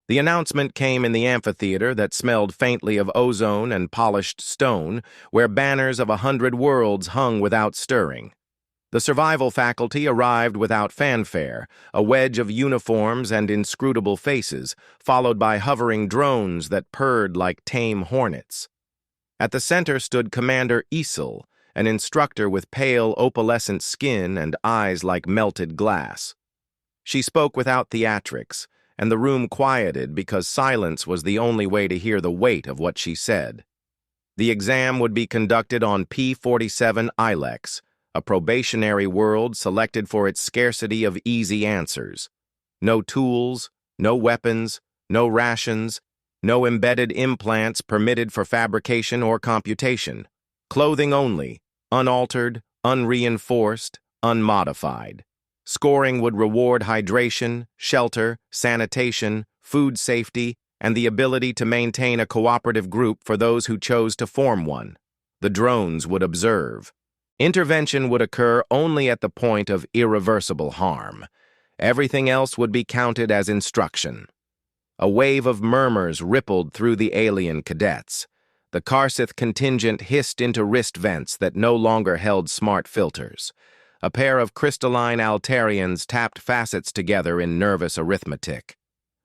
The announcement came in the amphitheater that smelled faintly of ozone and polished stone, where banners of 100 worlds hung without stirring. The survival faculty arrived without fanfare, a wedge of uniforms and inscrutable faces, followed by hovering drones that purred like tame hornets. At the center stood Commander Isel, an instructor with pale, opalescent skin and eyes like melted glass. She spoke without theatrics, and the room quieted because silence was the only way to hear the weight of what she said. The exam would be conducted on P-47 Ilex, a probationary world selected for its scarcity of easy answers. No tools, no weapons, no rations, no embedded implants permitted for fabrication or computation. Clothing only, unaltered, unreinforced, unmodified. Scoring would reward hydration, shelter, sanitation, food safety, and the ability to maintain a cooperative group for those who chose to form one. The drones would observe. Intervention would occur only at the point of irreversible harm. Everything else would be counted as instruction. A wave of murmurs rippled through the alien cadets. The Karsith contingent hissed into wrist vents that no longer held smart filters. A pair of crystalline Altarians tapped facets together in nervous arithmetic.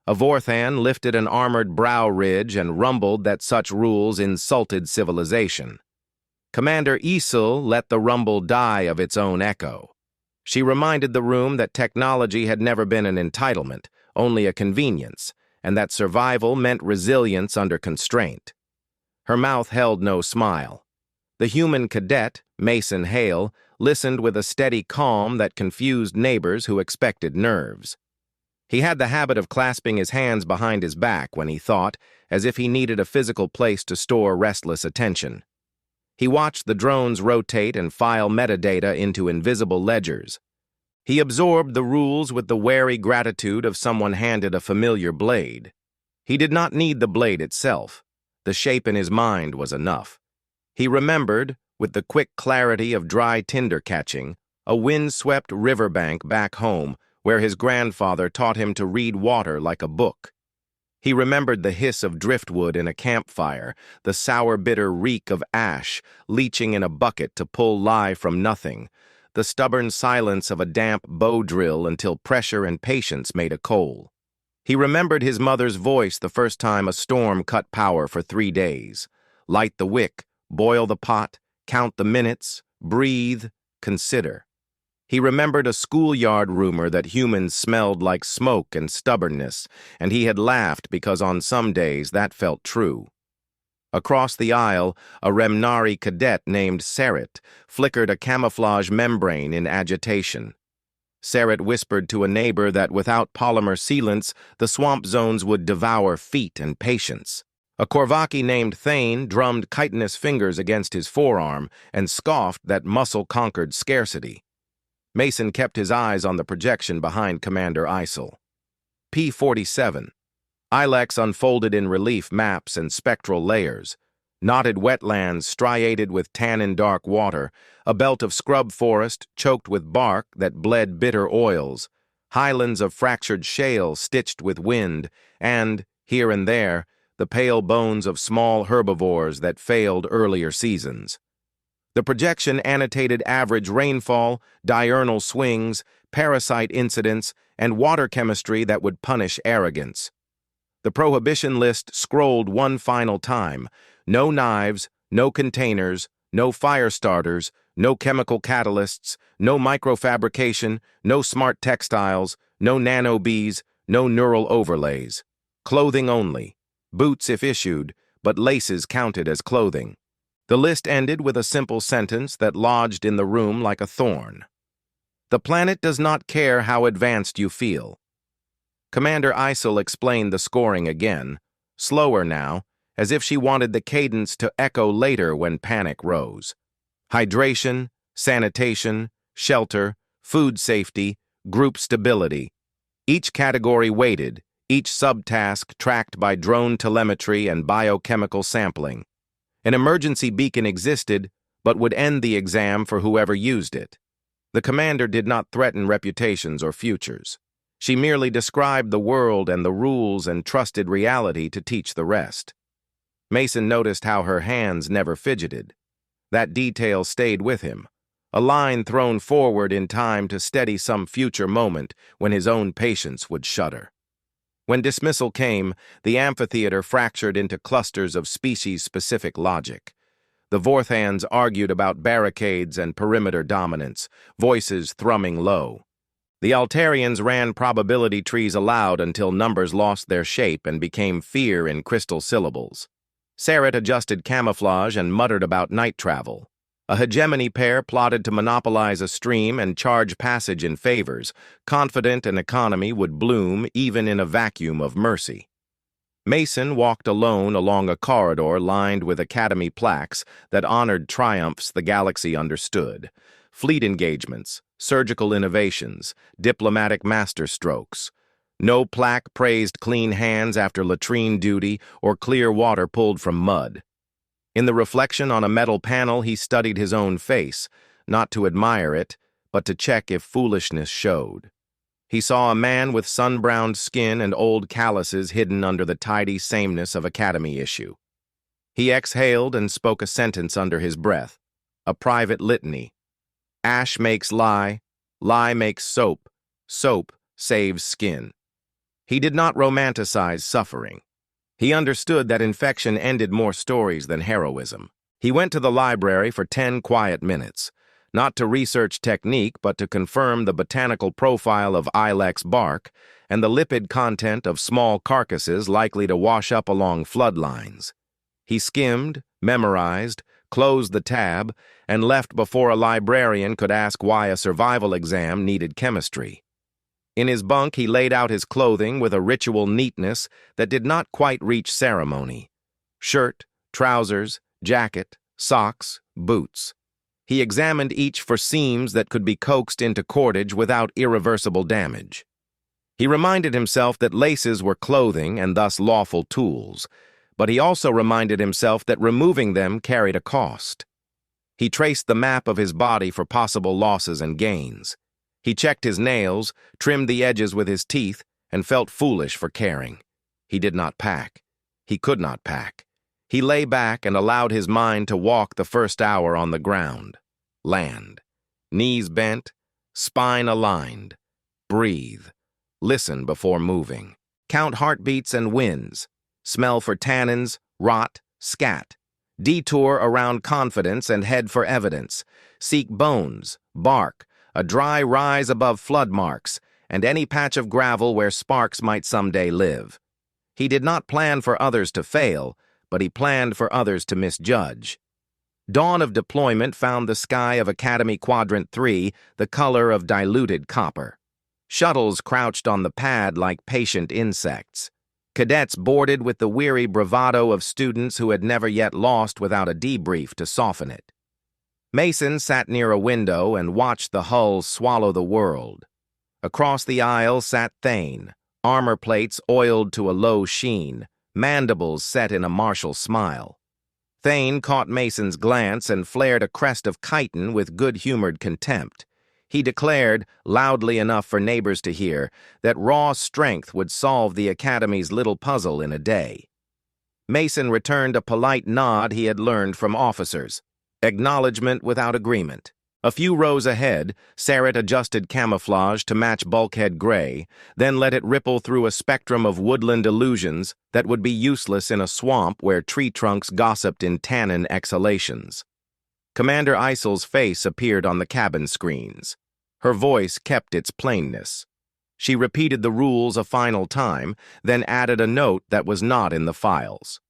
A Vorthan lifted an armored brow ridge and rumbled that such rules insulted civilization. Commander Isel let the rumble die of its own echo. She reminded the room that technology had never been an entitlement, only a convenience, and that survival meant resilience under constraint. Her mouth held no smile. The human cadet, Mason Hale, listened with a steady calm that confused neighbors who expected nerves. He had the habit of clasping his hands behind his back when he thought, as if he needed a physical place to store restless attention. He watched the drones rotate and file metadata into invisible ledgers. He absorbed the rules with the wary gratitude of someone handed a familiar blade. He did not need the blade itself. The shape in his mind was enough. He remembered, with the quick clarity of dry tinder catching, a wind-swept riverbank back home where his grandfather taught him to read water like a book. He remembered the hiss of driftwood in a campfire, the sour bitter reek of ash leaching in a bucket to pull lye from nothing, the stubborn silence of a damp bow drill until pressure and patience made a coal. He remembered his mother's voice the first time a storm cut power for 3 days. Light the wick, boil the pot, count the minutes, breathe, consider. He remembered a schoolyard rumor that humans smelled like smoke and stubbornness, and he had laughed because on some days that felt true. Across the aisle, a Remnari cadet named Sarit flickered a camouflage membrane in agitation. Sarit whispered to a neighbor that without polymer sealants, the swamp zones would devour feet and patience. A Korvaki named Thane drummed chitinous fingers against his forearm and scoffed that muscle conquered scarcity. Mason kept his eyes on the projection behind Commander Isel. P-47. Ilex unfolded in relief maps and spectral layers. Knotted wetlands striated with tannin-dark water, a belt of scrub forest choked with bark that bled bitter oils, highlands of fractured shale stitched with wind, and, here and there, the pale bones of small herbivores that failed earlier seasons. The projection annotated average rainfall, diurnal swings, parasite incidents, and water chemistry that would punish arrogance. The prohibition list scrolled one final time. No knives, no containers, no fire starters, no chemical catalysts, no microfabrication, no smart textiles, no nanobees, no neural overlays. Clothing only. Boots if issued, but laces counted as clothing. The list ended with a simple sentence that lodged in the room like a thorn. The planet does not care how advanced you feel. Commander Isel explained the scoring again, slower now, as if she wanted the cadence to echo later when panic rose. Hydration, sanitation, shelter, food safety, group stability. Each category weighted, each subtask tracked by drone telemetry and biochemical sampling. An emergency beacon existed, but would end the exam for whoever used it. The commander did not threaten reputations or futures. She merely described the world and the rules and trusted reality to teach the rest. Mason noticed how her hands never fidgeted. That detail stayed with him, a line thrown forward in time to steady some future moment when his own patience would shudder. When dismissal came, the amphitheater fractured into clusters of species-specific logic. The Vorthans argued about barricades and perimeter dominance, voices thrumming low. The Altarians ran probability trees aloud until numbers lost their shape and became fear in crystal syllables. Sareth adjusted camouflage and muttered about night travel. A hegemony pair plotted to monopolize a stream and charge passage in favors, confident an economy would bloom even in a vacuum of mercy. Mason walked alone along a corridor lined with Academy plaques that honored triumphs the galaxy understood: fleet engagements, surgical innovations, diplomatic masterstrokes. No plaque praised clean hands after latrine duty or clear water pulled from mud. In the reflection on a metal panel, he studied his own face, not to admire it, but to check if foolishness showed. He saw a man with sun-browned skin and old calluses hidden under the tidy sameness of Academy issue. He exhaled and spoke a sentence under his breath, a private litany. Ash makes lye, lye makes soap, soap saves skin. He did not romanticize suffering. He understood that infection ended more stories than heroism. He went to the library for 10 quiet minutes, not to research technique but to confirm the botanical profile of ilex bark and the lipid content of small carcasses likely to wash up along floodlines. He skimmed, memorized, closed the tab, and left before a librarian could ask why a survival exam needed chemistry. In his bunk, he laid out his clothing with a ritual neatness that did not quite reach ceremony. Shirt, trousers, jacket, socks, boots. He examined each for seams that could be coaxed into cordage without irreversible damage. He reminded himself that laces were clothing and thus lawful tools, but he also reminded himself that removing them carried a cost. He traced the map of his body for possible losses and gains. He checked his nails, trimmed the edges with his teeth, and felt foolish for caring. He did not pack. He could not pack. He lay back and allowed his mind to walk the first hour on the ground. Land. Knees bent, spine aligned. Breathe. Listen before moving. Count heartbeats and winds. Smell for tannins, rot, scat. Detour around confidence and head for evidence. Seek bones, bark, a dry rise above flood marks, and any patch of gravel where sparks might someday live. He did not plan for others to fail, but he planned for others to misjudge. Dawn of deployment found the sky of Academy Quadrant 3 the color of diluted copper. Shuttles crouched on the pad like patient insects. Cadets boarded with the weary bravado of students who had never yet lost without a debrief to soften it. Mason sat near a window and watched the hulls swallow the world. Across the aisle sat Thane, armor plates oiled to a low sheen, mandibles set in a martial smile. Thane caught Mason's glance and flared a crest of chitin with good-humored contempt. He declared, loudly enough for neighbors to hear, that raw strength would solve the Academy's little puzzle in a day. Mason returned a polite nod he had learned from officers. Acknowledgement without agreement. A few rows ahead, Sareth adjusted camouflage to match bulkhead gray, then let it ripple through a spectrum of woodland illusions that would be useless in a swamp where tree trunks gossiped in tannin exhalations. Commander Isel's face appeared on the cabin screens. Her voice kept its plainness. She repeated the rules a final time, then added a note that was not in the files.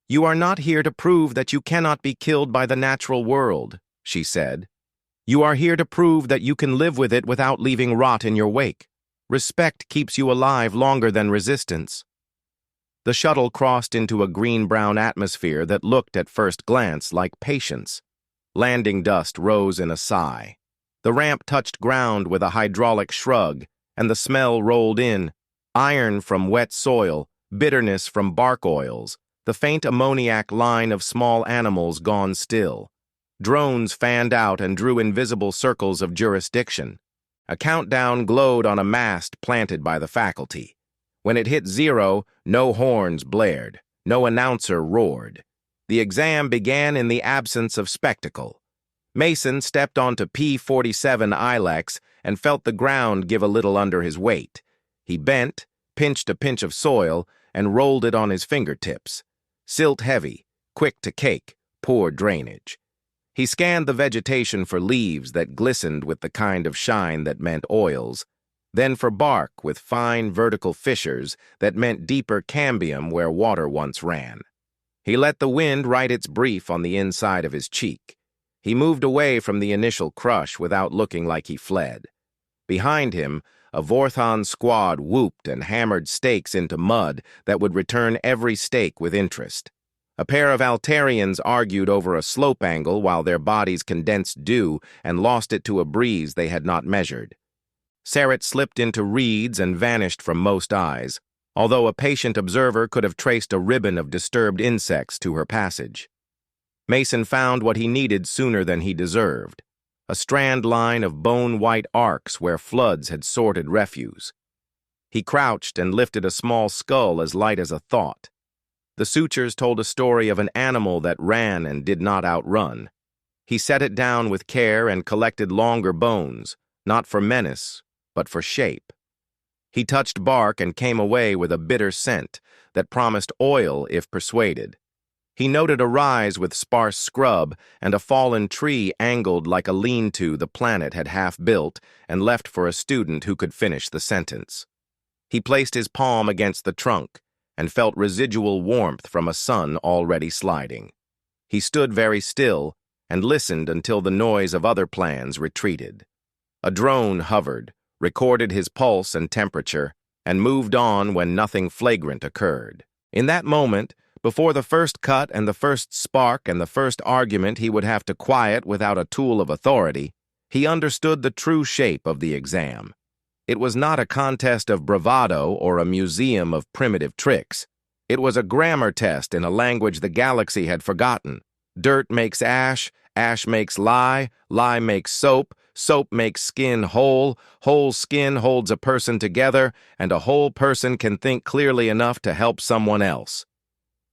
"You are not here to prove that you cannot be killed by the natural world," she said. "You are here to prove that you can live with it without leaving rot in your wake. Respect keeps you alive longer than resistance." The shuttle crossed into a green-brown atmosphere that looked at first glance like patience. Landing dust rose in a sigh. The ramp touched ground with a hydraulic shrug, and the smell rolled in. Iron from wet soil, bitterness from bark oils, the faint ammoniac line of small animals gone still. Drones fanned out and drew invisible circles of jurisdiction. A countdown glowed on a mast planted by the faculty. When it hit 0, no horns blared, no announcer roared. The exam began in the absence of spectacle. Mason stepped onto P-47 Ilex and felt the ground give a little under his weight. He bent, pinched a pinch of soil, and rolled it on his fingertips. Silt heavy, quick to cake, poor drainage. He scanned the vegetation for leaves that glistened with the kind of shine that meant oils, then for bark with fine vertical fissures that meant deeper cambium where water once ran. He let the wind write its brief on the inside of his cheek. He moved away from the initial crush without looking like he fled. Behind him, a Vorthon squad whooped and hammered stakes into mud that would return every stake with interest. A pair of Altarians argued over a slope angle while their bodies condensed dew and lost it to a breeze they had not measured. Sarret slipped into reeds and vanished from most eyes, although a patient observer could have traced a ribbon of disturbed insects to her passage. Mason found what he needed sooner than he deserved, a strand line of bone-white arcs where floods had sorted refuse. He crouched and lifted a small skull as light as a thought. The sutures told a story of an animal that ran and did not outrun. He set it down with care and collected longer bones, not for menace, but for shape. He touched bark and came away with a bitter scent that promised oil if persuaded. He noted a rise with sparse scrub and a fallen tree angled like a lean-to the planet had half built and left for a student who could finish the sentence. He placed his palm against the trunk and felt residual warmth from a sun already sliding. He stood very still and listened until the noise of other plans retreated. A drone hovered, recorded his pulse and temperature, and moved on when nothing flagrant occurred. In that moment, before the first cut and the first spark and the first argument he would have to quiet without a tool of authority, he understood the true shape of the exam. It was not a contest of bravado or a museum of primitive tricks. It was a grammar test in a language the galaxy had forgotten. Dirt makes ash, ash makes lye, lye makes soap, soap makes skin whole skin holds a person together, and a whole person can think clearly enough to help someone else.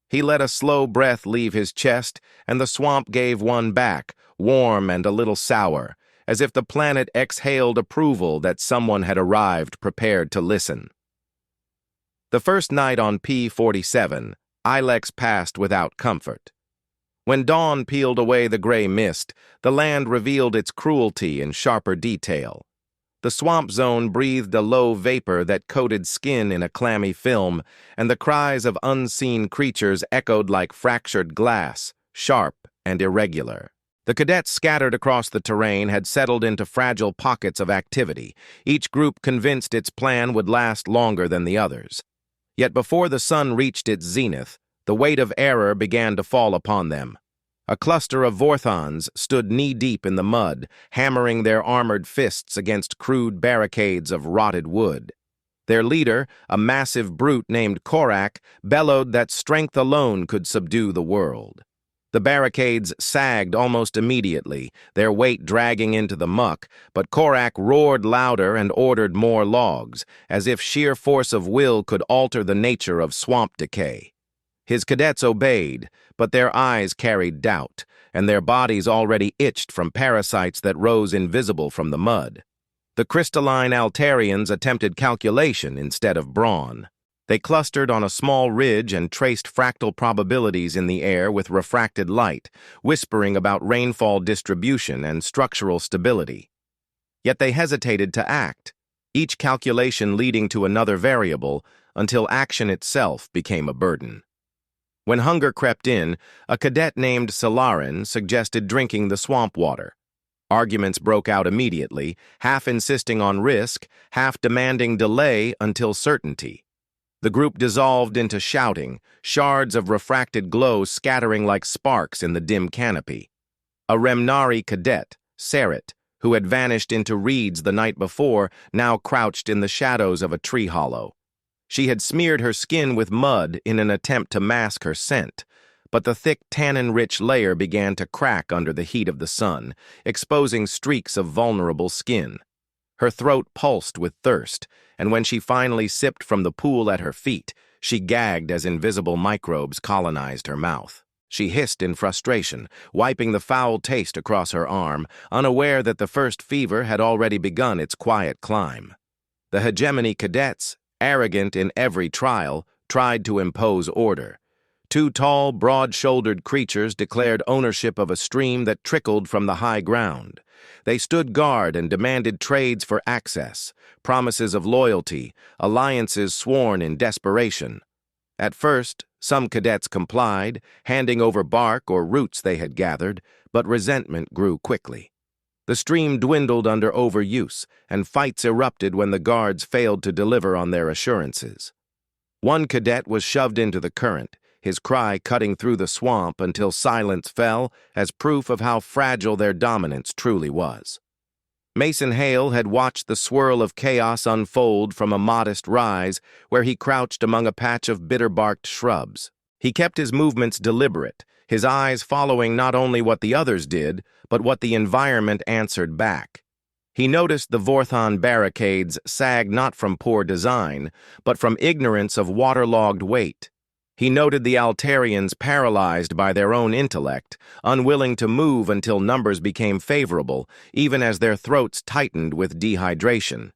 He let a slow breath leave his chest, and the swamp gave one back, warm and a little sour, as if the planet exhaled approval that someone had arrived prepared to listen. The first night on P-47, Ilex passed without comfort. When dawn peeled away the gray mist, the land revealed its cruelty in sharper detail. The swamp zone breathed a low vapor that coated skin in a clammy film, and the cries of unseen creatures echoed like fractured glass, sharp and irregular. The cadets scattered across the terrain had settled into fragile pockets of activity, each group convinced its plan would last longer than the others. Yet before the sun reached its zenith, the weight of error began to fall upon them. A cluster of Vorthons stood knee-deep in the mud, hammering their armored fists against crude barricades of rotted wood. Their leader, a massive brute named Korak, bellowed that strength alone could subdue the world. The barricades sagged almost immediately, their weight dragging into the muck, but Korak roared louder and ordered more logs, as if sheer force of will could alter the nature of swamp decay. His cadets obeyed, but their eyes carried doubt, and their bodies already itched from parasites that rose invisible from the mud. The crystalline Altarians attempted calculation instead of brawn. They clustered on a small ridge and traced fractal probabilities in the air with refracted light, whispering about rainfall distribution and structural stability. Yet they hesitated to act, each calculation leading to another variable, until action itself became a burden. When hunger crept in, a cadet named Solarin suggested drinking the swamp water. Arguments broke out immediately, half insisting on risk, half demanding delay until certainty. The group dissolved into shouting, shards of refracted glow scattering like sparks in the dim canopy. A Remnari cadet, Sarret, who had vanished into reeds the night before, now crouched in the shadows of a tree hollow. She had smeared her skin with mud in an attempt to mask her scent, but the thick tannin-rich layer began to crack under the heat of the sun, exposing streaks of vulnerable skin. Her throat pulsed with thirst, and when she finally sipped from the pool at her feet, she gagged as invisible microbes colonized her mouth. She hissed in frustration, wiping the foul taste across her arm, unaware that the first fever had already begun its quiet climb. The hegemony cadets, arrogant in every trial, tried to impose order. Two tall, broad-shouldered creatures declared ownership of a stream that trickled from the high ground. They stood guard and demanded trades for access, promises of loyalty, alliances sworn in desperation. At first, some cadets complied, handing over bark or roots they had gathered, but resentment grew quickly. The stream dwindled under overuse, and fights erupted when the guards failed to deliver on their assurances. One cadet was shoved into the current, his cry cutting through the swamp until silence fell as proof of how fragile their dominance truly was. Mason Hale had watched the swirl of chaos unfold from a modest rise where he crouched among a patch of bitter-barked shrubs. He kept his movements deliberate, his eyes following not only what the others did, but what the environment answered back. He noticed the Vorthon barricades sag not from poor design, but from ignorance of waterlogged weight. He noted the Altarians paralyzed by their own intellect, unwilling to move until numbers became favorable, even as their throats tightened with dehydration.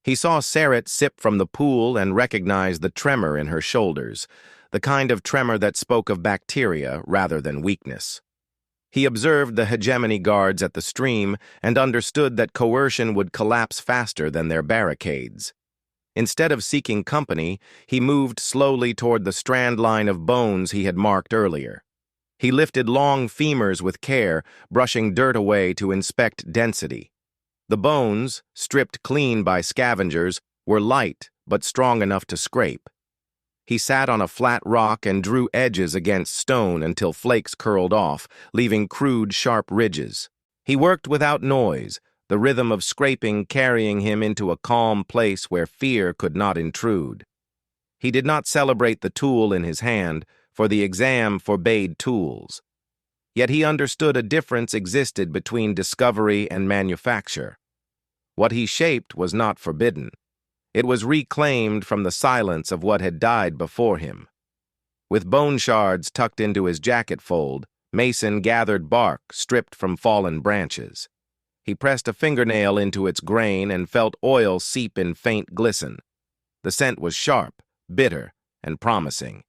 He saw Saret sip from the pool and recognized the tremor in her shoulders, the kind of tremor that spoke of bacteria rather than weakness. He observed the hegemony guards at the stream and understood that coercion would collapse faster than their barricades. Instead of seeking company, he moved slowly toward the strand line of bones he had marked earlier. He lifted long femurs with care, brushing dirt away to inspect density. The bones, stripped clean by scavengers, were light but strong enough to scrape. He sat on a flat rock and drew edges against stone until flakes curled off, leaving crude, sharp ridges. He worked without noise, the rhythm of scraping carrying him into a calm place where fear could not intrude. He did not celebrate the tool in his hand, for the exam forbade tools. Yet he understood a difference existed between discovery and manufacture. What he shaped was not forbidden. It was reclaimed from the silence of what had died before him. With bone shards tucked into his jacket fold, Mason gathered bark stripped from fallen branches. He pressed a fingernail into its grain and felt oil seep in faint glisten. The scent was sharp, bitter, and promising.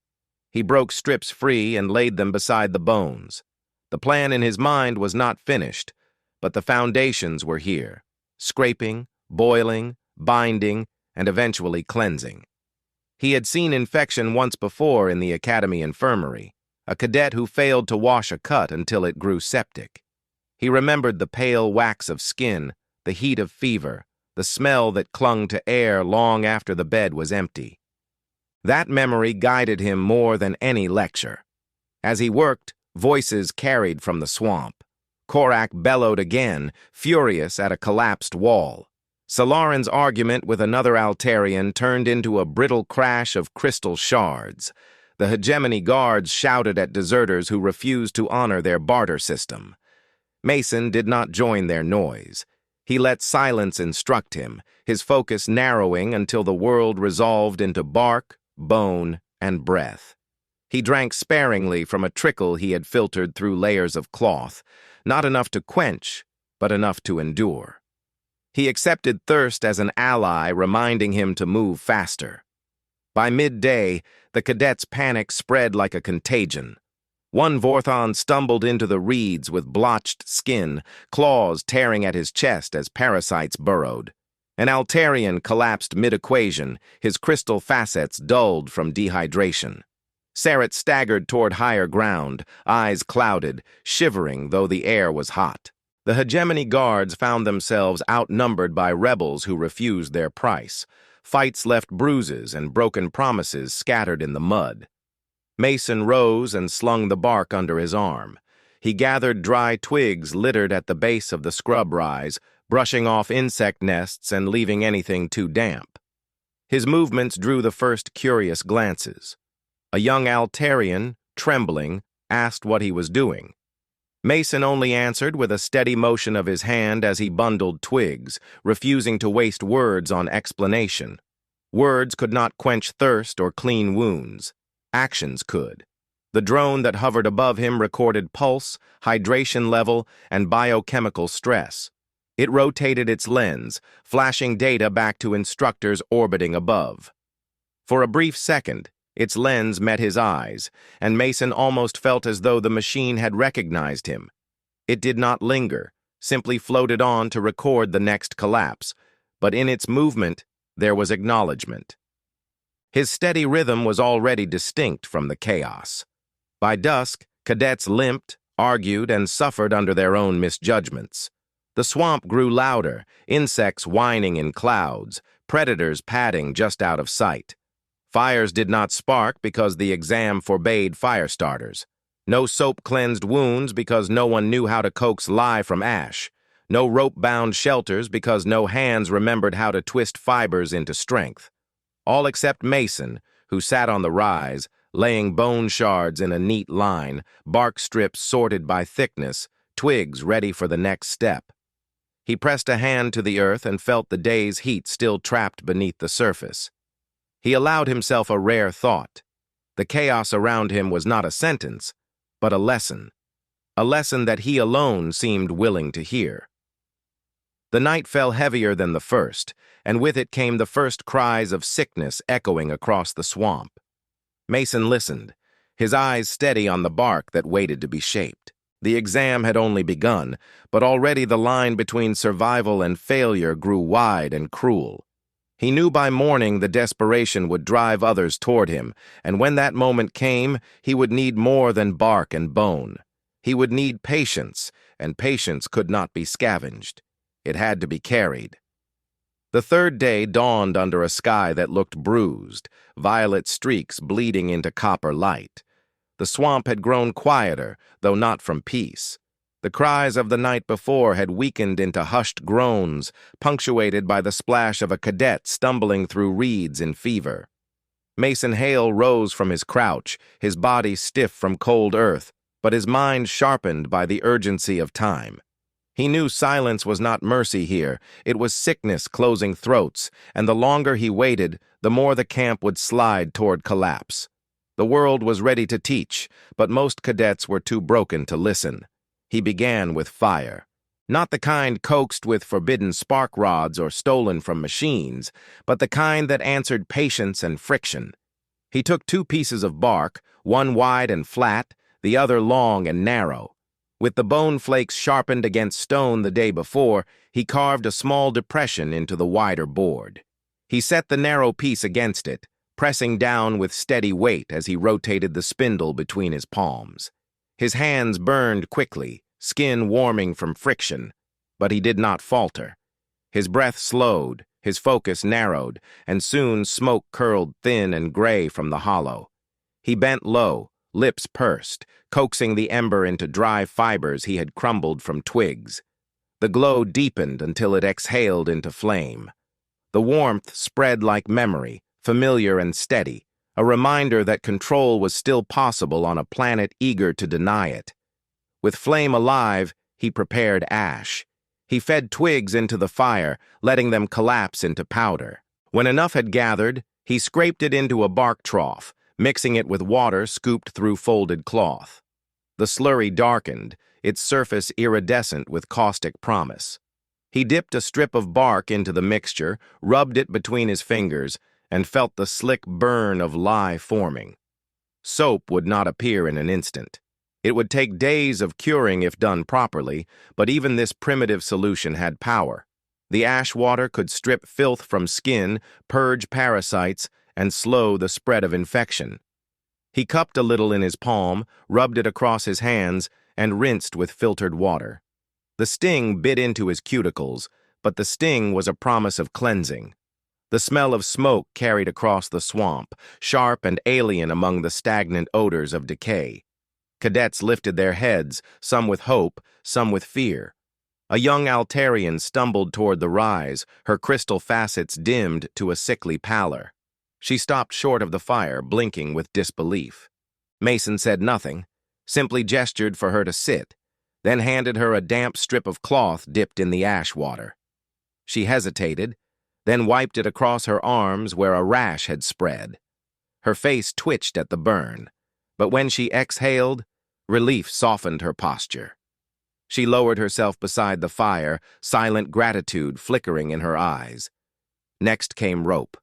He broke strips free and laid them beside the bones. The plan in his mind was not finished, but the foundations were here, scraping, boiling, binding, and eventually cleansing. He had seen infection once before in the academy infirmary, a cadet who failed to wash a cut until it grew septic. He remembered the pale wax of skin, the heat of fever, the smell that clung to air long after the bed was empty. That memory guided him more than any lecture. As he worked, voices carried from the swamp. Korak bellowed again, furious at a collapsed wall. Solarin's argument with another Altarian turned into a brittle crash of crystal shards. The hegemony guards shouted at deserters who refused to honor their barter system. Mason did not join their noise. He let silence instruct him, his focus narrowing until the world resolved into bark, bone, and breath. He drank sparingly from a trickle he had filtered through layers of cloth, not enough to quench, but enough to endure. He accepted thirst as an ally, reminding him to move faster. By midday, the cadet's panic spread like a contagion. One Vorthon stumbled into the reeds with blotched skin, claws tearing at his chest as parasites burrowed. An Altarian collapsed mid-equation, his crystal facets dulled from dehydration. Saret staggered toward higher ground, eyes clouded, shivering though the air was hot. The hegemony guards found themselves outnumbered by rebels who refused their price. Fights left bruises and broken promises scattered in the mud. Mason rose and slung the bark under his arm. He gathered dry twigs littered at the base of the scrub rise, brushing off insect nests and leaving anything too damp. His movements drew the first curious glances. A young Altarian, trembling, asked what he was doing. Mason only answered with a steady motion of his hand as he bundled twigs, refusing to waste words on explanation. Words could not quench thirst or clean wounds. Actions could. The drone that hovered above him recorded pulse, hydration level, and biochemical stress. It rotated its lens, flashing data back to instructors orbiting above. For a brief second, its lens met his eyes, and Mason almost felt as though the machine had recognized him. It did not linger, simply floated on to record the next collapse, but in its movement, there was acknowledgement. His steady rhythm was already distinct from the chaos. By dusk, cadets limped, argued, and suffered under their own misjudgments. The swamp grew louder, insects whining in clouds, predators padding just out of sight. Fires did not spark because the exam forbade fire starters. No soap cleansed wounds because no one knew how to coax lye from ash. No rope-bound shelters because no hands remembered how to twist fibers into strength. All except Mason, who sat on the rise, laying bone shards in a neat line, bark strips sorted by thickness, twigs ready for the next step. He pressed a hand to the earth and felt the day's heat still trapped beneath the surface. He allowed himself a rare thought. The chaos around him was not a sentence, but a lesson that he alone seemed willing to hear. The night fell heavier than the first, and with it came the first cries of sickness echoing across the swamp. Mason listened, his eyes steady on the bark that waited to be shaped. The exam had only begun, but already the line between survival and failure grew wide and cruel. He knew by morning the desperation would drive others toward him, and when that moment came, he would need more than bark and bone. He would need patience, and patience could not be scavenged. It had to be carried. The third day dawned under a sky that looked bruised, violet streaks bleeding into copper light. The swamp had grown quieter, though not from peace. The cries of the night before had weakened into hushed groans, punctuated by the splash of a cadet stumbling through reeds in fever. Mason Hale rose from his crouch, his body stiff from cold earth, but his mind sharpened by the urgency of time. He knew silence was not mercy here, it was sickness closing throats, and the longer he waited, the more the camp would slide toward collapse. The world was ready to teach, but most cadets were too broken to listen. He began with fire. Not the kind coaxed with forbidden spark rods or stolen from machines, but the kind that answered patience and friction. He took 2 pieces of bark, one wide and flat, the other long and narrow. With the bone flakes sharpened against stone the day before, he carved a small depression into the wider board. He set the narrow piece against it, pressing down with steady weight as he rotated the spindle between his palms. His hands burned quickly, skin warming from friction, but he did not falter. His breath slowed, his focus narrowed, and soon smoke curled thin and gray from the hollow. He bent low, lips pursed, coaxing the ember into dry fibers he had crumbled from twigs. The glow deepened until it exhaled into flame. The warmth spread like memory, familiar and steady, a reminder that control was still possible on a planet eager to deny it. With flame alive, he prepared ash. He fed twigs into the fire, letting them collapse into powder. When enough had gathered, he scraped it into a bark trough, mixing it with water scooped through folded cloth. The slurry darkened, its surface iridescent with caustic promise. He dipped a strip of bark into the mixture, rubbed it between his fingers, and felt the slick burn of lye forming. Soap would not appear in an instant. It would take days of curing if done properly, but even this primitive solution had power. The ash water could strip filth from skin, purge parasites, and slow the spread of infection. He cupped a little in his palm, rubbed it across his hands, and rinsed with filtered water. The sting bit into his cuticles, but the sting was a promise of cleansing. The smell of smoke carried across the swamp, sharp and alien among the stagnant odors of decay. Cadets lifted their heads, some with hope, some with fear. A young Altarian stumbled toward the rise, her crystal facets dimmed to a sickly pallor. She stopped short of the fire, blinking with disbelief. Mason said nothing, simply gestured for her to sit. then handed her a damp strip of cloth dipped in the ash water. She hesitated, then wiped it across her arms where a rash had spread. Her face twitched at the burn, but when she exhaled, relief softened her posture. She lowered herself beside the fire, silent gratitude flickering in her eyes. Next came rope.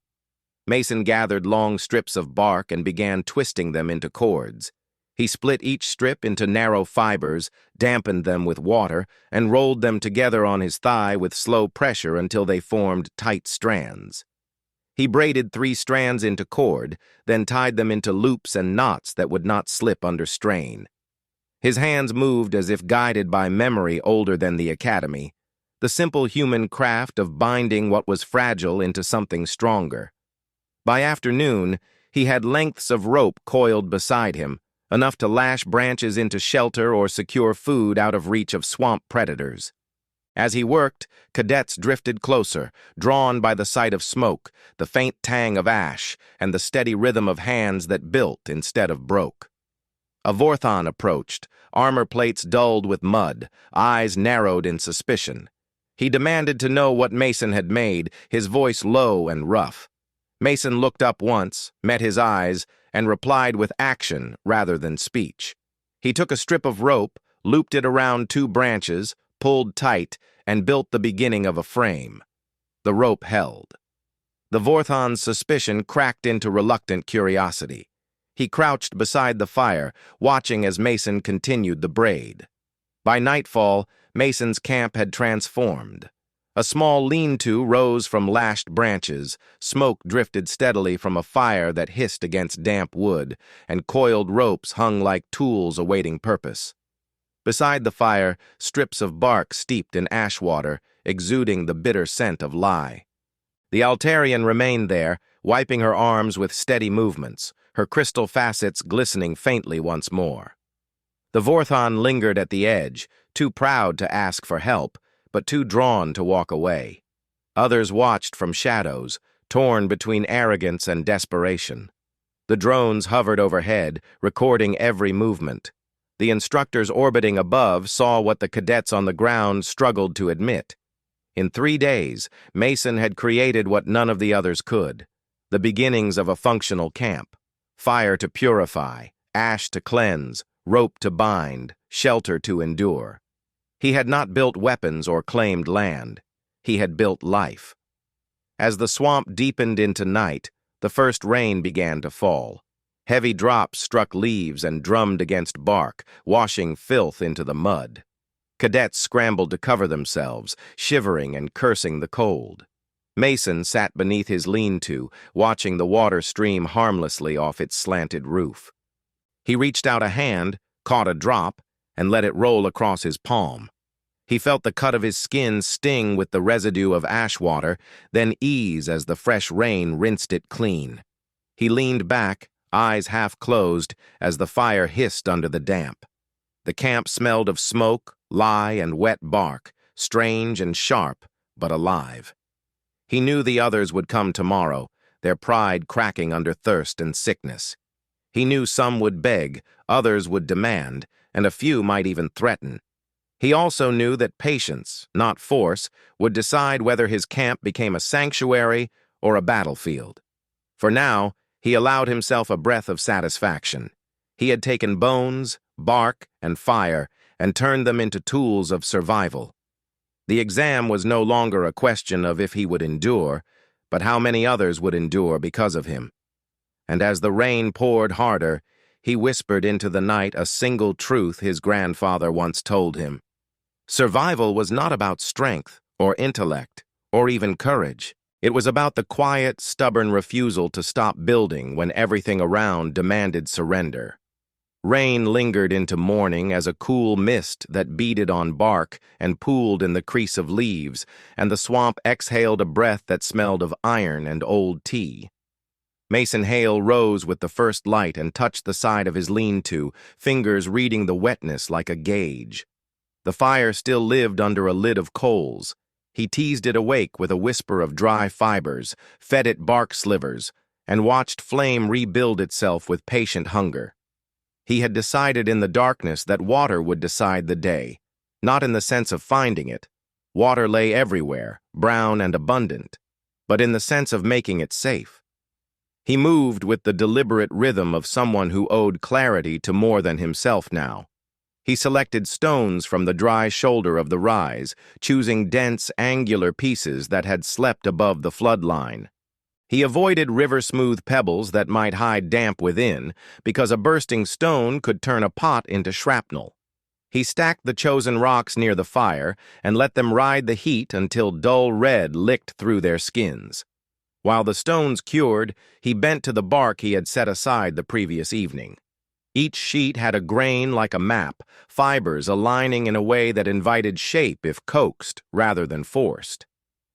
Mason gathered long strips of bark and began twisting them into cords. He split each strip into narrow fibers, dampened them with water, and rolled them together on his thigh with slow pressure until they formed tight strands. He braided 3 strands into cord, then tied them into loops and knots that would not slip under strain. His hands moved as if guided by memory older than the academy, the simple human craft of binding what was fragile into something stronger. By afternoon, he had lengths of rope coiled beside him, enough to lash branches into shelter or secure food out of reach of swamp predators. As he worked, cadets drifted closer, drawn by the sight of smoke, the faint tang of ash, and the steady rhythm of hands that built instead of broke. A Vorthon approached, armor plates dulled with mud, eyes narrowed in suspicion. He demanded to know what Mason had made, his voice low and rough. Mason looked up once, met his eyes, and replied with action rather than speech. He took a strip of rope, looped it around 2 branches, pulled tight, and built the beginning of a frame. The rope held. The Vorthon's suspicion cracked into reluctant curiosity. He crouched beside the fire, watching as Mason continued the braid. By nightfall, Mason's camp had transformed. A small lean-to rose from lashed branches, smoke drifted steadily from a fire that hissed against damp wood, and coiled ropes hung like tools awaiting purpose. Beside the fire, strips of bark steeped in ash water, exuding the bitter scent of lye. The Altarian remained there, wiping her arms with steady movements, her crystal facets glistening faintly once more. The Vorthon lingered at the edge, too proud to ask for help, but too drawn to walk away. Others watched from shadows, torn between arrogance and desperation. The drones hovered overhead, recording every movement. The instructors orbiting above saw what the cadets on the ground struggled to admit. In 3 days, Mason had created what none of the others could, the beginnings of a functional camp. Fire to purify, ash to cleanse, rope to bind, shelter to endure. He had not built weapons or claimed land. He had built life. As the swamp deepened into night, the first rain began to fall. Heavy drops struck leaves and drummed against bark, washing filth into the mud. Cadets scrambled to cover themselves, shivering and cursing the cold. Mason sat beneath his lean-to, watching the water stream harmlessly off its slanted roof. He reached out a hand, caught a drop, and let it roll across his palm. He felt the cut of his skin sting with the residue of ash water, then ease as the fresh rain rinsed it clean. He leaned back, eyes half closed, as the fire hissed under the damp. The camp smelled of smoke, lye, and wet bark, strange and sharp, but alive. He knew the others would come tomorrow, their pride cracking under thirst and sickness. He knew some would beg, others would demand, and a few might even threaten. He also knew that patience, not force, would decide whether his camp became a sanctuary or a battlefield. For now, he allowed himself a breath of satisfaction. He had taken bones, bark, and fire and turned them into tools of survival. The exam was no longer a question of if he would endure, but how many others would endure because of him. And as the rain poured harder, he whispered into the night a single truth his grandfather once told him. Survival was not about strength or intellect or even courage. It was about the quiet, stubborn refusal to stop building when everything around demanded surrender. Rain lingered into morning as a cool mist that beaded on bark and pooled in the crease of leaves, and the swamp exhaled a breath that smelled of iron and old tea. Mason Hale rose with the first light and touched the side of his lean-to, fingers reading the wetness like a gauge. The fire still lived under a lid of coals. He teased it awake with a whisper of dry fibers, fed it bark slivers, and watched flame rebuild itself with patient hunger. He had decided in the darkness that water would decide the day, Not in the sense of finding it. Water lay everywhere, brown and abundant, but in the sense of making it safe. He moved with the deliberate rhythm of someone who owed clarity to more than himself now. He selected stones from the dry shoulder of the rise, choosing dense, angular pieces that had slept above the flood line. He avoided river-smooth pebbles that might hide damp within, because a bursting stone could turn a pot into shrapnel. He stacked the chosen rocks near the fire and let them ride the heat until dull red licked through their skins. While the stones cured, he bent to the bark he had set aside the previous evening. Each sheet had a grain like a map, fibers aligning in a way that invited shape if coaxed rather than forced.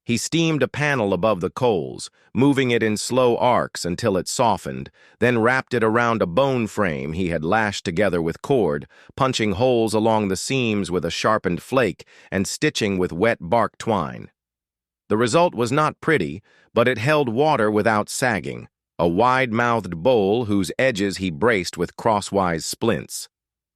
He steamed a panel above the coals, moving it in slow arcs until it softened, then wrapped it around a bone frame he had lashed together with cord, punching holes along the seams with a sharpened flake and stitching with wet bark twine. The result was not pretty, but it held water without sagging, a wide-mouthed bowl whose edges he braced with crosswise splints.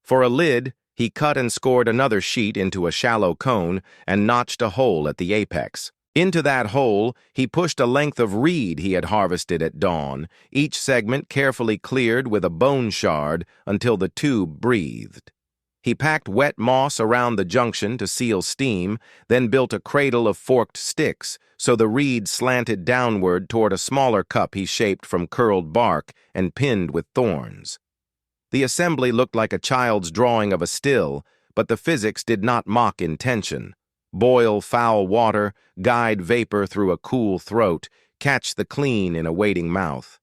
For a lid, he cut and scored another sheet into a shallow cone and notched a hole at the apex. Into that hole, he pushed a length of reed he had harvested at dawn, each segment carefully cleared with a bone shard until the tube breathed. He packed wet moss around the junction to seal steam, then built a cradle of forked sticks so the reed slanted downward toward a smaller cup he shaped from curled bark and pinned with thorns. The assembly looked like a child's drawing of a still, but the physics did not mock intention. Boil foul water, guide vapor through a cool throat, catch the clean in a waiting mouth.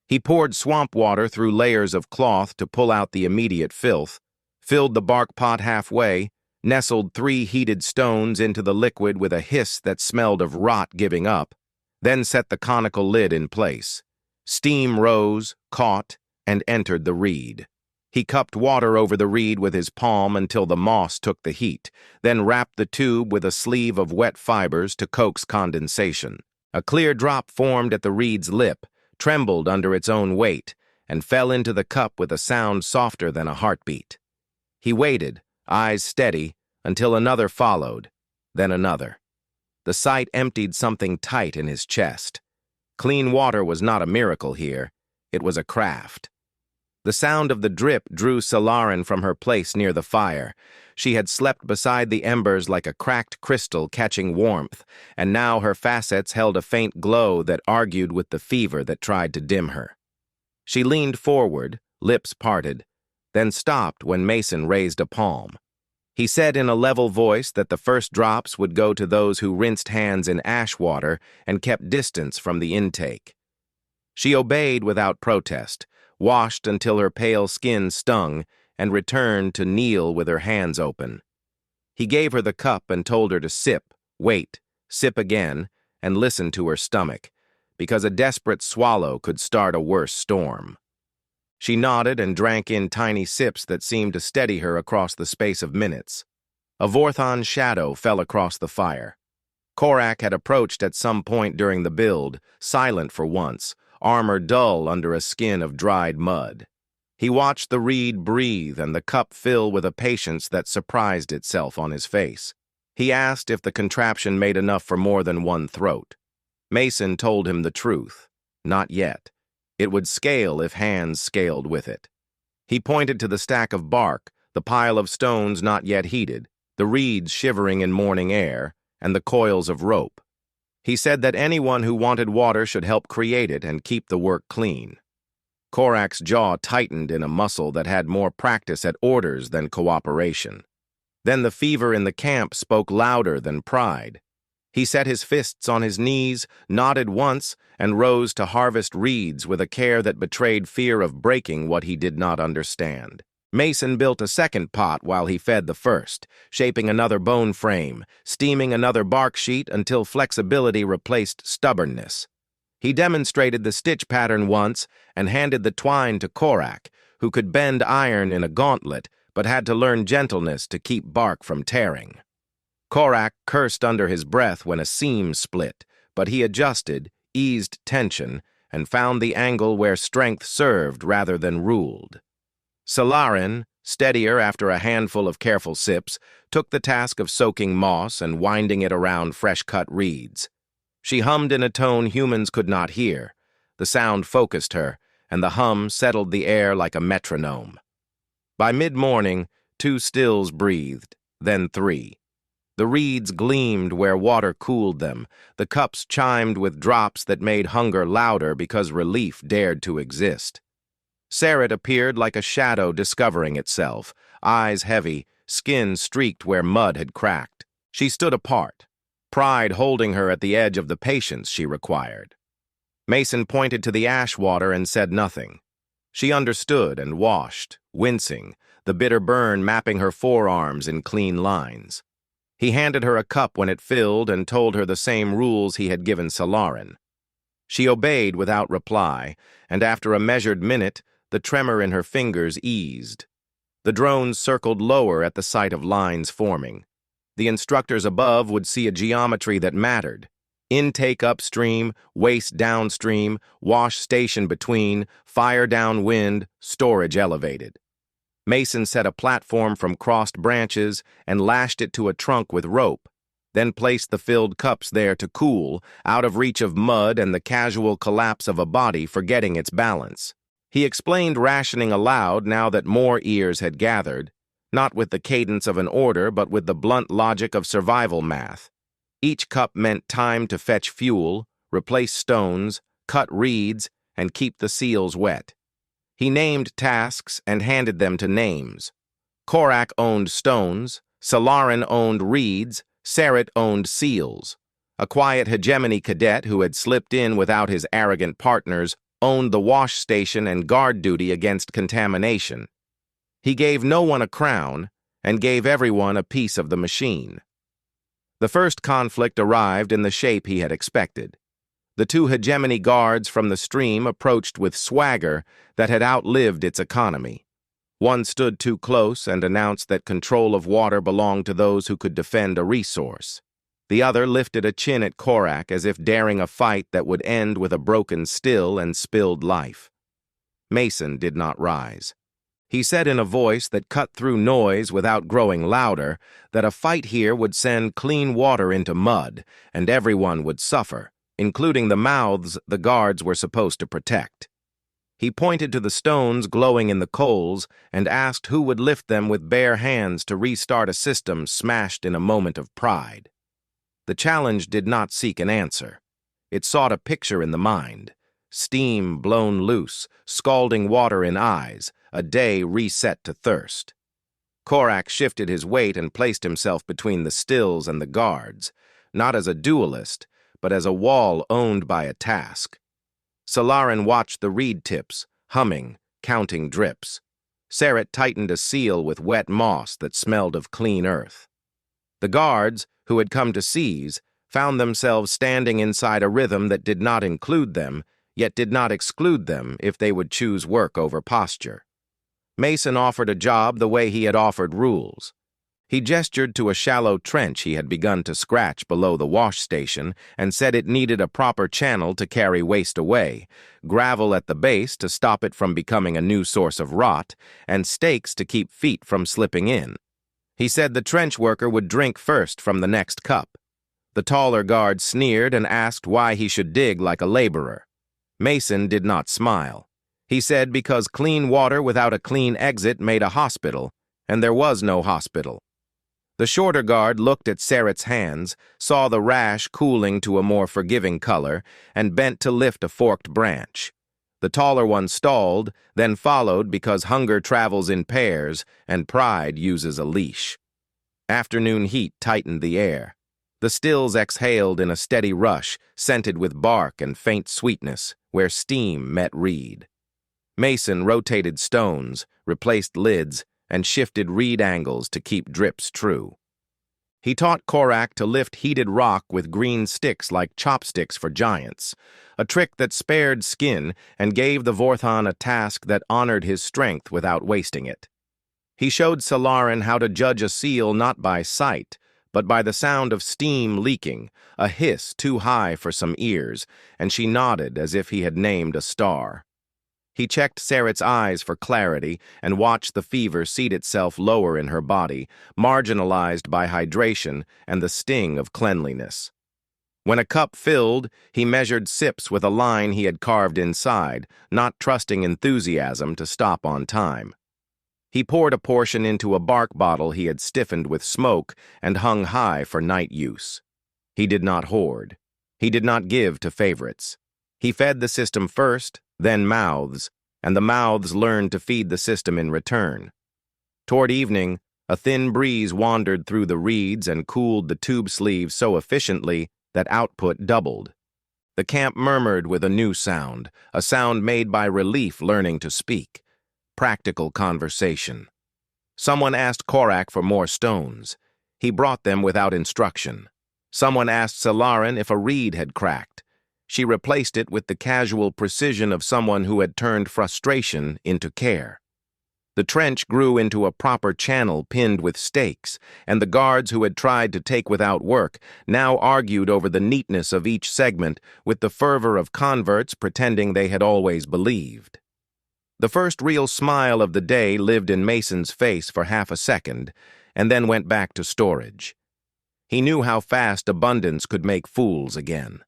He poured swamp water through layers of cloth to pull out the immediate filth, filled the bark pot halfway, nestled 3 heated stones into the liquid with a hiss that smelled of rot giving up, then set the conical lid in place. Steam rose, caught, and entered the reed. He cupped water over the reed with his palm until the moss took the heat, then wrapped the tube with a sleeve of wet fibers to coax condensation. A clear drop formed at the reed's lip, trembled under its own weight, and fell into the cup with a sound softer than a heartbeat. He waited, eyes steady, until another followed, then another. The sight emptied something tight in his chest. Clean water was not a miracle here, it was a craft. The sound of the drip drew Solarin from her place near the fire. She had slept beside the embers like a cracked crystal catching warmth, and now her facets held a faint glow that argued with the fever that tried to dim her. She leaned forward, lips parted, then stopped when Mason raised a palm. He said in a level voice that the first drops would go to those who rinsed hands in ash water and kept distance from the intake. She obeyed without protest, washed until her pale skin stung, and returned to kneel with her hands open. He gave her the cup and told her to sip, wait, sip again, and listen to her stomach, because a desperate swallow could start a worse storm. She nodded and drank in tiny sips that seemed to steady her across the space of minutes. A Vorthon shadow fell across the fire. Korak had approached at some point during the build, silent for once, armor dull under a skin of dried mud. He watched the reed breathe and the cup fill with a patience that surprised itself on his face. He asked if the contraption made enough for more than one throat. Mason told him the truth. Not yet. It would scale if hands scaled with it. He pointed to the stack of bark, the pile of stones not yet heated, the reeds shivering in morning air, and the coils of rope. He said that anyone who wanted water should help create it and keep the work clean. Korak's jaw tightened in a muscle that had more practice at orders than cooperation. Then the fever in the camp spoke louder than pride. He set his fists on his knees, nodded once, and rose to harvest reeds with a care that betrayed fear of breaking what he did not understand. Mason built a second pot while he fed the first, shaping another bone frame, steaming another bark sheet until flexibility replaced stubbornness. He demonstrated the stitch pattern once and handed the twine to Korak, who could bend iron in a gauntlet but had to learn gentleness to keep bark from tearing. Korak cursed under his breath when a seam split, but he adjusted, eased tension, and found the angle where strength served rather than ruled. Solarin, Steadier after a handful of careful sips, took the task of soaking moss and winding it around fresh-cut reeds. She hummed in a tone humans could not hear. The sound focused her, and the hum settled the air like a metronome. By mid-morning, 2 stills breathed, then 3. The reeds gleamed where water cooled them. The cups chimed with drops that made hunger louder because relief dared to exist. Saret appeared like a shadow discovering itself, eyes heavy, skin streaked where mud had cracked. She stood apart, pride holding her at the edge of the patience she required. Mason pointed to the ash water and said nothing. She understood and washed, wincing, the bitter burn mapping her forearms in clean lines. He handed her a cup when it filled and told her the same rules he had given Solarin. She obeyed without reply, and after a measured minute, the tremor in her fingers eased. The drones circled lower at the sight of lines forming. The instructors above would see a geometry that mattered. Intake upstream, waste downstream, wash station between, fire downwind, storage elevated. Mason set a platform from crossed branches and lashed it to a trunk with rope, then placed the filled cups there to cool, out of reach of mud and the casual collapse of a body forgetting its balance. He explained rationing aloud now that more ears had gathered, not with the cadence of an order but with the blunt logic of survival math. Each cup meant time to fetch fuel, replace stones, cut reeds, and keep the seals wet. He named tasks and handed them to names. Korak owned stones, Solarin owned reeds, Saret owned seals. A quiet hegemony cadet who had slipped in without his arrogant partners owned the wash station and guard duty against contamination. He gave no one a crown and gave everyone a piece of the machine. The first conflict arrived in the shape he had expected. The 2 hegemony guards from the stream approached with swagger that had outlived its economy. One stood too close and announced that control of water belonged to those who could defend a resource. The other lifted a chin at Korak as if daring a fight that would end with a broken still and spilled life. Mason did not rise. He said in a voice that cut through noise without growing louder that a fight here would send clean water into mud and everyone would suffer, including the mouths the guards were supposed to protect. He pointed to the stones glowing in the coals and asked who would lift them with bare hands to restart a system smashed in a moment of pride. The challenge did not seek an answer. It sought a picture in the mind. Steam blown loose, scalding water in eyes, a day reset to thirst. Korak shifted his weight and placed himself between the stills and the guards, not as a duelist, but as a wall owned by a task. Solarin watched the reed tips, humming, counting drips. Saret tightened a seal with wet moss that smelled of clean earth. The guards, who had come to seize, found themselves standing inside a rhythm that did not include them, yet did not exclude them if they would choose work over posture. Mason offered a job the way he had offered rules. He gestured to a shallow trench he had begun to scratch below the wash station and said it needed a proper channel to carry waste away, gravel at the base to stop it from becoming a new source of rot, and stakes to keep feet from slipping in. He said the trench worker would drink first from the next cup. The taller guard sneered and asked why he should dig like a laborer. Mason did not smile. He said because clean water without a clean exit made a hospital, and there was no hospital. The shorter guard looked at Saret's hands, saw the rash cooling to a more forgiving color, and bent to lift a forked branch. The taller one stalled, then followed because hunger travels in pairs and pride uses a leash. Afternoon heat tightened the air. The stills exhaled in a steady rush, scented with bark and faint sweetness, where steam met reed. Mason rotated stones, replaced lids, and shifted reed angles to keep drips true. He taught Korak to lift heated rock with green sticks like chopsticks for giants, a trick that spared skin and gave the Vorthon a task that honored his strength without wasting it. He showed Solarin how to judge a seal not by sight, but by the sound of steam leaking, a hiss too high for some ears, and she nodded as if he had named a star. He checked Saret's eyes for clarity and watched the fever seat itself lower in her body, marginalized by hydration and the sting of cleanliness. When a cup filled, he measured sips with a line he had carved inside, not trusting enthusiasm to stop on time. He poured a portion into a bark bottle he had stiffened with smoke and hung high for night use. He did not hoard. He did not give to favorites. He fed the system first, then mouths, and the mouths learned to feed the system in return. Toward evening, a thin breeze wandered through the reeds and cooled the tube sleeves so efficiently that output doubled. The camp murmured with a new sound, a sound made by relief learning to speak. Practical conversation. Someone asked Korak for more stones. He brought them without instruction. Someone asked Solarin if a reed had cracked. She replaced it with the casual precision of someone who had turned frustration into care. The trench grew into a proper channel pinned with stakes, and the guards who had tried to take without work now argued over the neatness of each segment with the fervor of converts pretending they had always believed. The first real smile of the day lived in Mason's face for half a second, and then went back to storage. He knew how fast abundance could make fools again.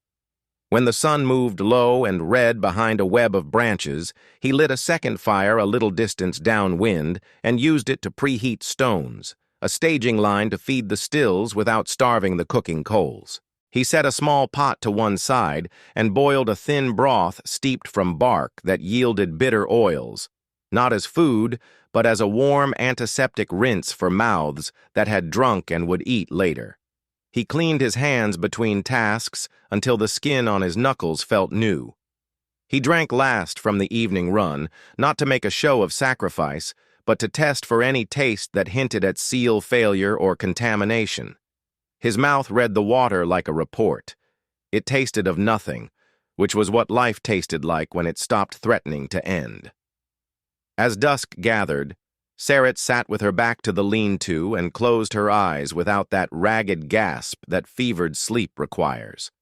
When the sun moved low and red behind a web of branches, he lit a second fire a little distance downwind and used it to preheat stones, a staging line to feed the stills without starving the cooking coals. He set a small pot to one side and boiled a thin broth steeped from bark that yielded bitter oils, not as food, but as a warm antiseptic rinse for mouths that had drunk and would eat later. He cleaned his hands between tasks until the skin on his knuckles felt new. He drank last from the evening run, not to make a show of sacrifice, but to test for any taste that hinted at seal failure or contamination. His mouth read the water like a report. It tasted of nothing, which was what life tasted like when it stopped threatening to end. As dusk gathered, Saret sat with her back to the lean-to and closed her eyes without that ragged gasp that fevered sleep requires.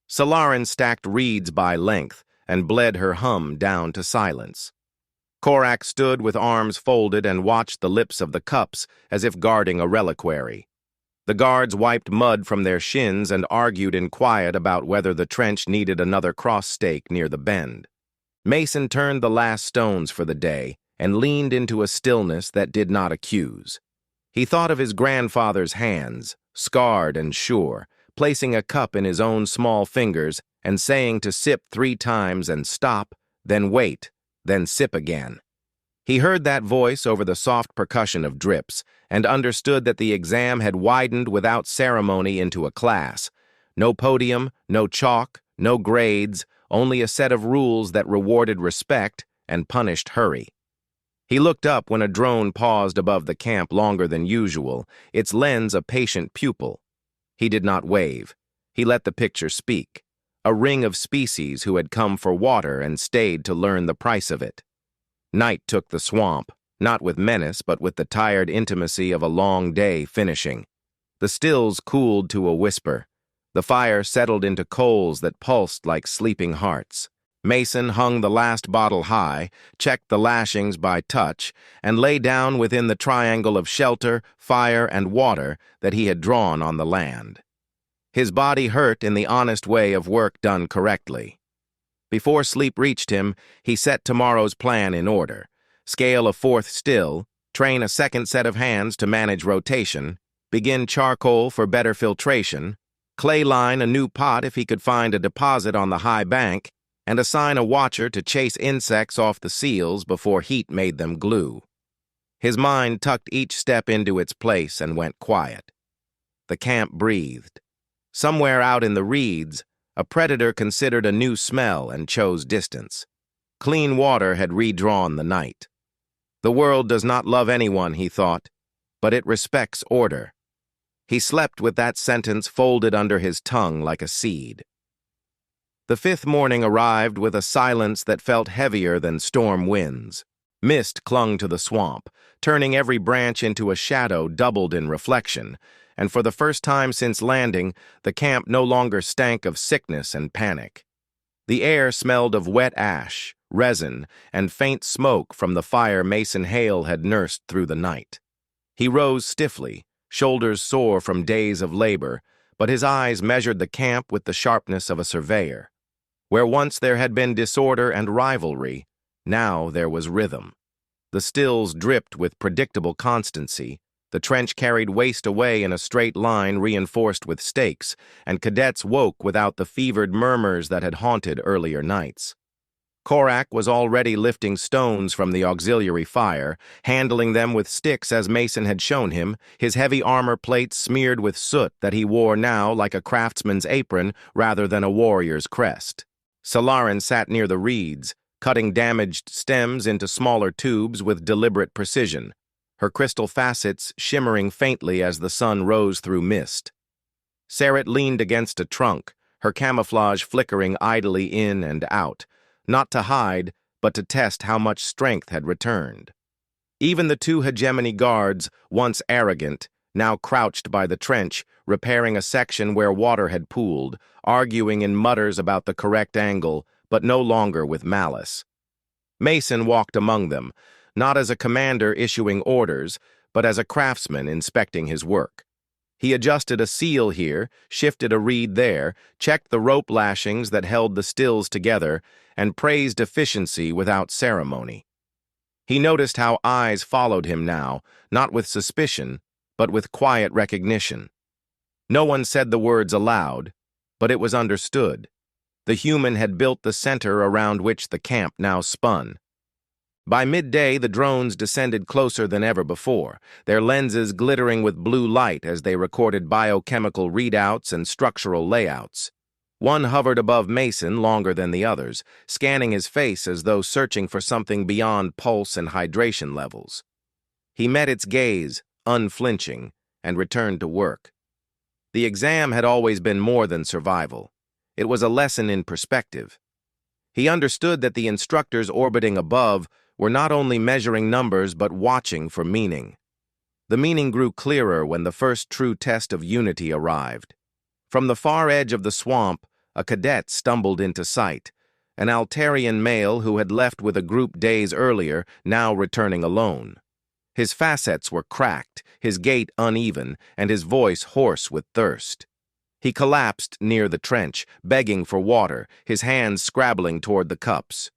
Solarin stacked reeds by length and bled her hum down to silence. Korak stood with arms folded and watched the lips of the cups as if guarding a reliquary. The guards wiped mud from their shins and argued in quiet about whether the trench needed another cross stake near the bend. Mason turned the last stones for the day and leaned into a stillness that did not accuse. He thought of his grandfather's hands, scarred and sure, placing a cup in his own small fingers and saying to sip 3 times and stop, then wait, then sip again. He heard that voice over the soft percussion of drips and understood that the exam had widened without ceremony into a class. No podium, no chalk, no grades, only a set of rules that rewarded respect and punished hurry. He looked up when a drone paused above the camp longer than usual, its lens a patient pupil. He did not wave. He let the picture speak, a ring of species who had come for water and stayed to learn the price of it. Night took the swamp, not with menace but with the tired intimacy of a long day finishing. The stills cooled to a whisper. The fire settled into coals that pulsed like sleeping hearts. Mason hung the last bottle high, checked the lashings by touch, and lay down within the triangle of shelter, fire, and water that he had drawn on the land. His body hurt in the honest way of work done correctly. Before sleep reached him, he set tomorrow's plan in order. Scale a 4th still, train a second set of hands to manage rotation, begin charcoal for better filtration, clay line a new pot if he could find a deposit on the high bank, and assign a watcher to chase insects off the seals before heat made them glue. His mind tucked each step into its place and went quiet. The camp breathed. Somewhere out in the reeds, a predator considered a new smell and chose distance. Clean water had redrawn the night. The world does not love anyone, he thought, but it respects order. He slept with that sentence folded under his tongue like a seed. The 5th morning arrived with a silence that felt heavier than storm winds. Mist clung to the swamp, turning every branch into a shadow doubled in reflection, and for the first time since landing, the camp no longer stank of sickness and panic. The air smelled of wet ash, resin, and faint smoke from the fire Mason Hale had nursed through the night. He rose stiffly, shoulders sore from days of labor, but his eyes measured the camp with the sharpness of a surveyor. Where once there had been disorder and rivalry, now there was rhythm. The stills dripped with predictable constancy, the trench carried waste away in a straight line reinforced with stakes, and cadets woke without the fevered murmurs that had haunted earlier nights. Korak was already lifting stones from the auxiliary fire, handling them with sticks as Mason had shown him, his heavy armor plates smeared with soot that he wore now like a craftsman's apron rather than a warrior's crest. Salarin sat near the reeds, cutting damaged stems into smaller tubes with deliberate precision, her crystal facets shimmering faintly as the sun rose through mist. Saret leaned against a trunk, her camouflage flickering idly in and out, not to hide, but to test how much strength had returned. Even the two hegemony guards, once arrogant, now crouched by the trench, repairing a section where water had pooled, arguing in mutters about the correct angle, but no longer with malice. Mason walked among them, not as a commander issuing orders, but as a craftsman inspecting his work. He adjusted a seal here, shifted a reed there, checked the rope lashings that held the stills together, and praised efficiency without ceremony. He noticed how eyes followed him now, not with suspicion, but with quiet recognition. No one said the words aloud, but it was understood. The human had built the center around which the camp now spun. By midday, the drones descended closer than ever before, their lenses glittering with blue light as they recorded biochemical readouts and structural layouts. One hovered above Mason longer than the others, scanning his face as though searching for something beyond pulse and hydration levels. He met its gaze, unflinching, and returned to work. The exam had always been more than survival. It was a lesson in perspective. He understood that the instructors orbiting above were not only measuring numbers but watching for meaning. The meaning grew clearer when the first true test of unity arrived. From the far edge of the swamp, a cadet stumbled into sight, an Altarian male who had left with a group days earlier, now returning alone. His facets were cracked, his gait uneven, and his voice hoarse with thirst. He collapsed near the trench, begging for water, his hands scrabbling toward the cups.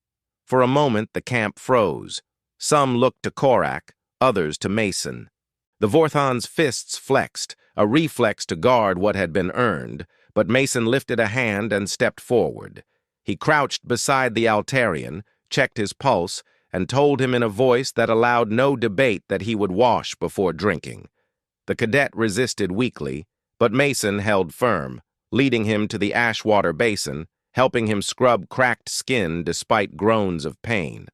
For a moment, the camp froze. Some looked to Korak, others to Mason. The Vorthon's fists flexed, a reflex to guard what had been earned, but Mason lifted a hand and stepped forward. He crouched beside the Altarian, checked his pulse, and told him in a voice that allowed no debate that he would wash before drinking. The cadet resisted weakly, but Mason held firm, leading him to the ash-water basin, helping him scrub cracked skin despite groans of pain.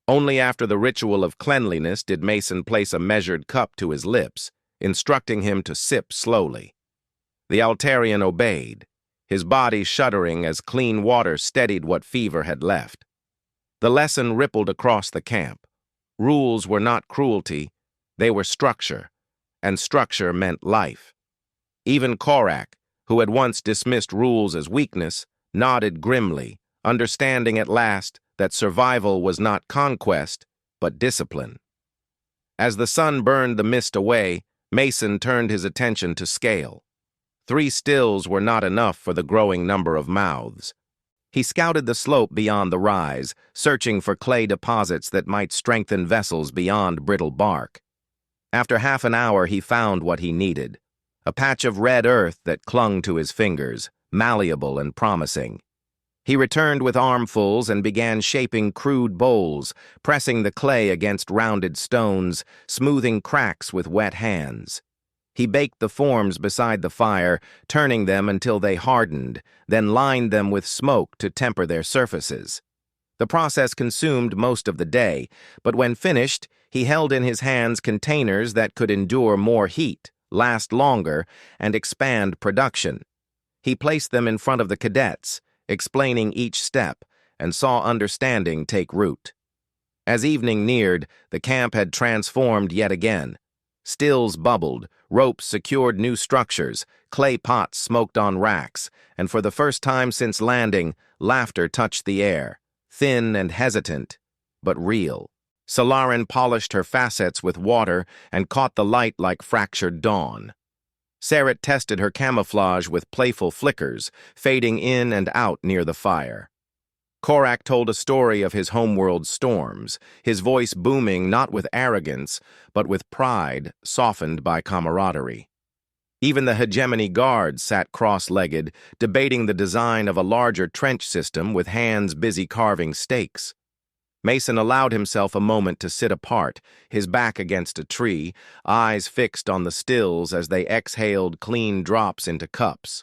Only after the ritual of cleanliness did Mason place a measured cup to his lips, instructing him to sip slowly. The Altarian obeyed, his body shuddering as clean water steadied what fever had left. The lesson rippled across the camp. Rules were not cruelty, they were structure, and structure meant life. Even Korak, who had once dismissed rules as weakness, nodded grimly, understanding at last that survival was not conquest, but discipline. As the sun burned the mist away, Mason turned his attention to scale. 3 stills were not enough for the growing number of mouths. He scouted the slope beyond the rise, searching for clay deposits that might strengthen vessels beyond brittle bark. After half an hour, he found what he needed, a patch of red earth that clung to his fingers, malleable and promising. He returned with armfuls and began shaping crude bowls, pressing the clay against rounded stones, smoothing cracks with wet hands. He baked the forms beside the fire, turning them until they hardened, then lined them with smoke to temper their surfaces. The process consumed most of the day, but when finished, he held in his hands containers that could endure more heat, last longer, and expand production. He placed them in front of the cadets, explaining each step, and saw understanding take root. As evening neared, the camp had transformed yet again. Stills bubbled, ropes secured new structures, clay pots smoked on racks, and for the first time since landing, laughter touched the air, thin and hesitant, but real. Solarin polished her facets with water and caught the light like fractured dawn. Sarit tested her camouflage with playful flickers, fading in and out near the fire. Korak told a story of his homeworld's storms, his voice booming not with arrogance, but with pride softened by camaraderie. Even the hegemony guards sat cross-legged, debating the design of a larger trench system with hands busy carving stakes. Mason allowed himself a moment to sit apart, his back against a tree, eyes fixed on the stills as they exhaled clean drops into cups.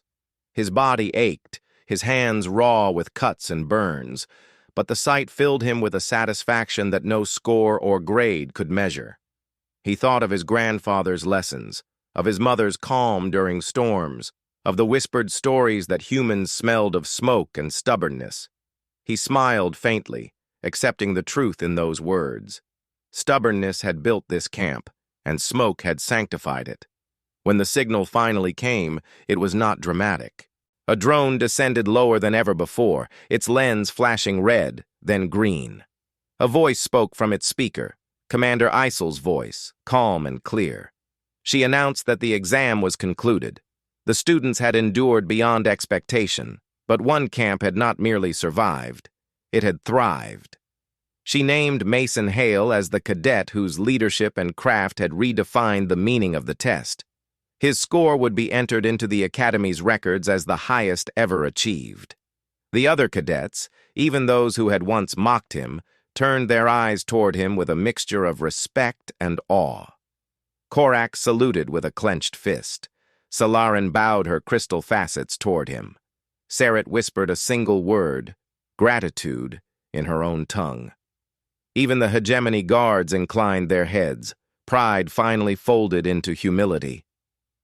His body ached, his hands raw with cuts and burns, but the sight filled him with a satisfaction that no score or grade could measure. He thought of his grandfather's lessons, of his mother's calm during storms, of the whispered stories that humans smelled of smoke and stubbornness. He smiled faintly, accepting the truth in those words. Stubbornness had built this camp, and smoke had sanctified it. When the signal finally came, it was not dramatic. A drone descended lower than ever before, its lens flashing red, then green. A voice spoke from its speaker, Commander Isel's voice, calm and clear. She announced that the exam was concluded. The students had endured beyond expectation, but one camp had not merely survived, it had thrived. She named Mason Hale as the cadet whose leadership and craft had redefined the meaning of the test. His score would be entered into the Academy's records as the highest ever achieved. The other cadets, even those who had once mocked him, turned their eyes toward him with a mixture of respect and awe. Korak saluted with a clenched fist. Solarin bowed her crystal facets toward him. Sarit whispered a single word, gratitude, in her own tongue. Even the hegemony guards inclined their heads, pride finally folded into humility.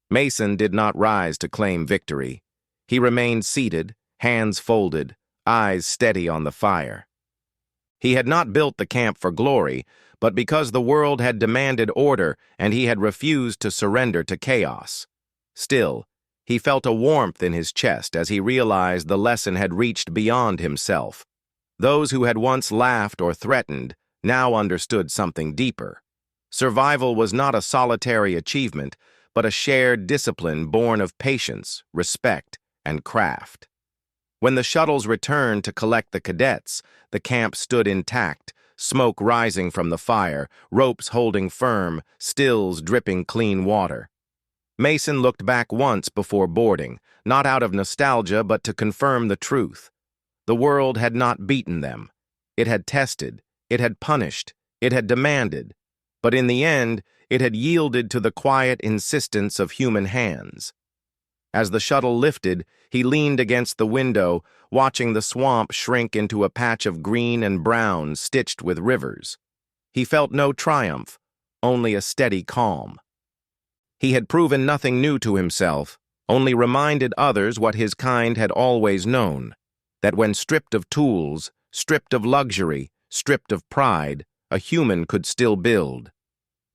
Mason did not rise to claim victory. He remained seated, hands folded, eyes steady on the fire. He had not built the camp for glory, but because the world had demanded order and he had refused to surrender to chaos. Still, he felt a warmth in his chest as he realized the lesson had reached beyond himself. Those who had once laughed or threatened now understood something deeper. Survival was not a solitary achievement, but a shared discipline born of patience, respect, and craft. When the shuttles returned to collect the cadets, the camp stood intact, smoke rising from the fire, ropes holding firm, stills dripping clean water. Mason looked back once before boarding, not out of nostalgia but to confirm the truth. The world had not beaten them. It had tested, it had punished, it had demanded, but in the end, it had yielded to the quiet insistence of human hands. As the shuttle lifted, he leaned against the window, watching the swamp shrink into a patch of green and brown stitched with rivers. He felt no triumph, only a steady calm. He had proven nothing new to himself, only reminded others what his kind had always known, that when stripped of tools, stripped of luxury, stripped of pride, a human could still build.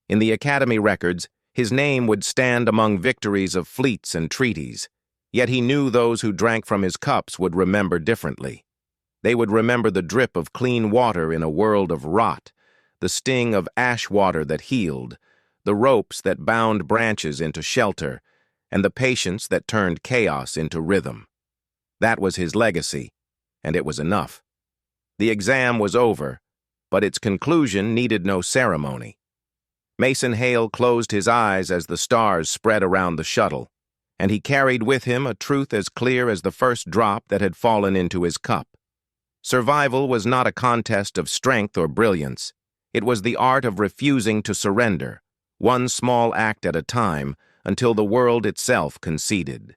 In the Academy records, his name would stand among victories of fleets and treaties, yet he knew those who drank from his cups would remember differently. They would remember the drip of clean water in a world of rot, the sting of ash water that healed, the ropes that bound branches into shelter, and the patience that turned chaos into rhythm. That was his legacy, and it was enough. The exam was over, but its conclusion needed no ceremony. Mason Hale closed his eyes as the stars spread around the shuttle, and he carried with him a truth as clear as the first drop that had fallen into his cup. Survival was not a contest of strength or brilliance. It was the art of refusing to surrender, one small act at a time, until the world itself conceded.